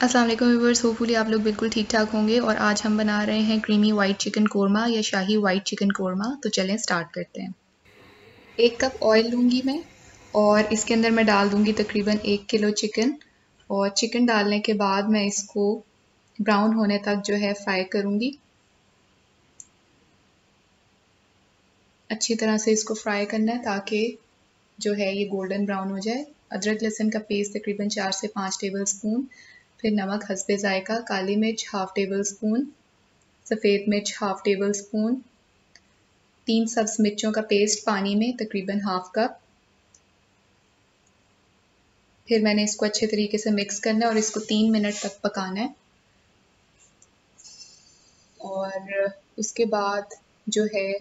अस्सलाम वालेकुम viewers, hopefully आप लोग बिल्कुल ठीक ठाक होंगे। और आज हम बना रहे हैं क्रीमी वाइट चिकन कोरमा या शाही वाइट चिकन कोरमा। तो चलें स्टार्ट करते हैं। 1 कप ऑयल लूँगी मैं और इसके अंदर मैं डाल दूँगी तकरीबन 1 किलो चिकन। और चिकन डालने के बाद मैं इसको ब्राउन होने तक जो है फ्राई करूँगी। अच्छी तरह से इसको फ्राई करना है ताकि जो है ये गोल्डन ब्राउन हो जाए। अदरक लहसुन का पेस्ट तकरीबन 4 से 5 टेबल स्पून, फिर नमक हस्बे ज़ायका, काली मिर्च हाफ़ टेबल स्पून, सफ़ेद मिर्च हाफ़ टेबल स्पून, 3 सब्ज़ मिर्चों का पेस्ट पानी में तकरीबन हाफ़ कप। फिर मैंने इसको अच्छे तरीके से मिक्स करना है और इसको 3 मिनट तक पकाना है। और उसके बाद जो है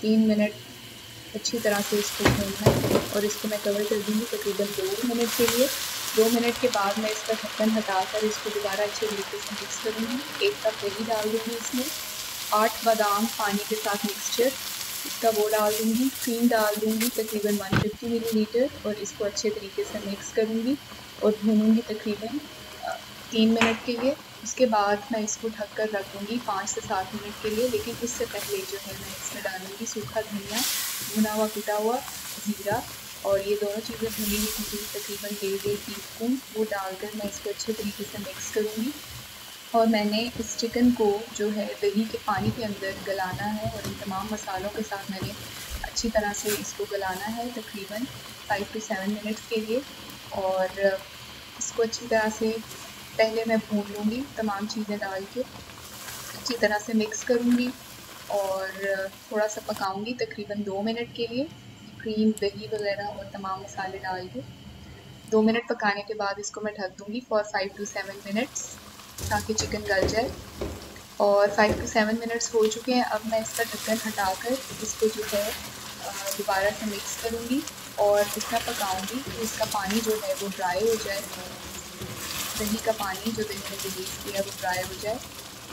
3 मिनट अच्छी तरह से इसको भूनना है और इसको मैं कवर कर दूँगी तकरीबन 2 मिनट के लिए। 2 मिनट के बाद मैं इसका ढक्कन हटाकर इसको दोबारा अच्छे तरीके से मिक्स करूँगी। 1 कप दही डाल दूँगी इसमें, 8 बादाम पानी के साथ मिक्सचर इसका वो डाल दूँगी, क्रीम डाल दूँगी तकरीबन 150 मिलीलीटर और इसको अच्छे तरीके से मिक्स करूँगी और भूनूँगी तकरीबन 3 मिनट के लिए। उसके बाद मैं इसको ढक कर रख दूँगी 5 से 7 मिनट के लिए। लेकिन उससे पहले जो है मैं इसमें डालूँगी सूखा धनिया, भुना हुआ कुटा हुआ ज़ीरा, और ये दोनों चीज़ें भुनी हुई होंगी तकरीबन 1.5 टीस्पून। वो डालकर मैं इसको अच्छे तरीके से मिक्स करूँगी। और मैंने इस चिकन को जो है दही के पानी के अंदर गलाना है और इन तमाम मसालों के साथ मैंने अच्छी तरह से इसको गलाना है तकरीबन 5 से 7 मिनट्स के लिए। और इसको अच्छी तरह से पहले मैं भून लूँगी, तमाम चीज़ें डाल के अच्छी तरह से मिक्स करूँगी और थोड़ा सा पकाऊँगी तकरीबन 2 मिनट के लिए, क्रीम, दही वगैरह और तमाम मसाले डाल के। 2 मिनट पकाने के बाद इसको मैं ढक दूँगी फॉर 5 to 7 मिनट्स ताकि चिकन गल जाए। और 5 to 7 मिनट्स हो चुके हैं। अब मैं इसका ढक्कन हटाकर इसको जो है दोबारा से मिक्स करूँगी और इतना पकाऊँगी कि इसका पानी जो है वो ड्राई हो जाए। दही का पानी जो दही ने रिलीज़ किया वो ड्राई हो जाए,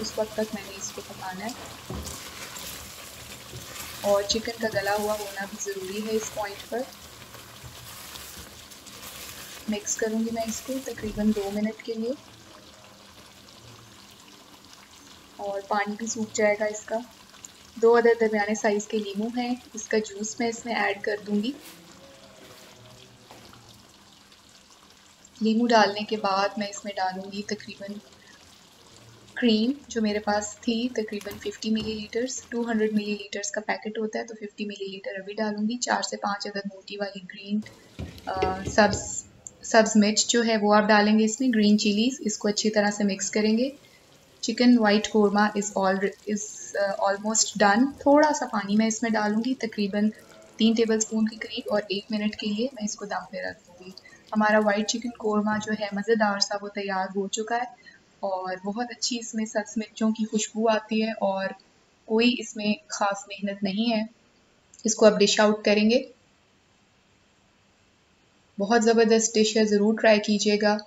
उस वक्त तक मैंने इसको पकाना है। और चिकन का गला हुआ होना भी ज़रूरी है इस पॉइंट पर। मिक्स करूँगी मैं इसको तकरीबन 2 मिनट के लिए और पानी भी सूख जाएगा इसका। 2 अदद दरमियाने साइज़ के नींबू हैं, इसका जूस मैं इसमें ऐड कर दूँगी। नींबू डालने के बाद मैं इसमें डालूँगी तकरीबन क्रीम जो मेरे पास थी तकरीबन 50 मिलीलीटर्स। 200 मिलीलीटर्स का पैकेट होता है तो 50 मिलीलीटर अभी डालूँगी। 4 से 5 अदद मोटी वाली ग्रीन सब्ज़ मिर्च जो है वो आप डालेंगे इसमें, ग्रीन चिलीज़। इसको अच्छी तरह से मिक्स करेंगे। Chicken white korma is almost done. थोड़ा सा पानी मैं इसमें डालूँगी तकरीबन 3 टेबल स्पून के करीब और 1 मिनट के लिए मैं इसको दम पे रख दूँगी। हमारा वाइट चिकन कोरमा जो है मज़ेदार सा वो तैयार हो चुका है और बहुत अच्छी इसमें सब्ज़ मिर्चों की खुशबू आती है और कोई इसमें ख़ास मेहनत नहीं है। इसको अब डिश आउट करेंगे। बहुत ज़बरदस्त डिश है, ज़रूर ट्राई कीजिएगा।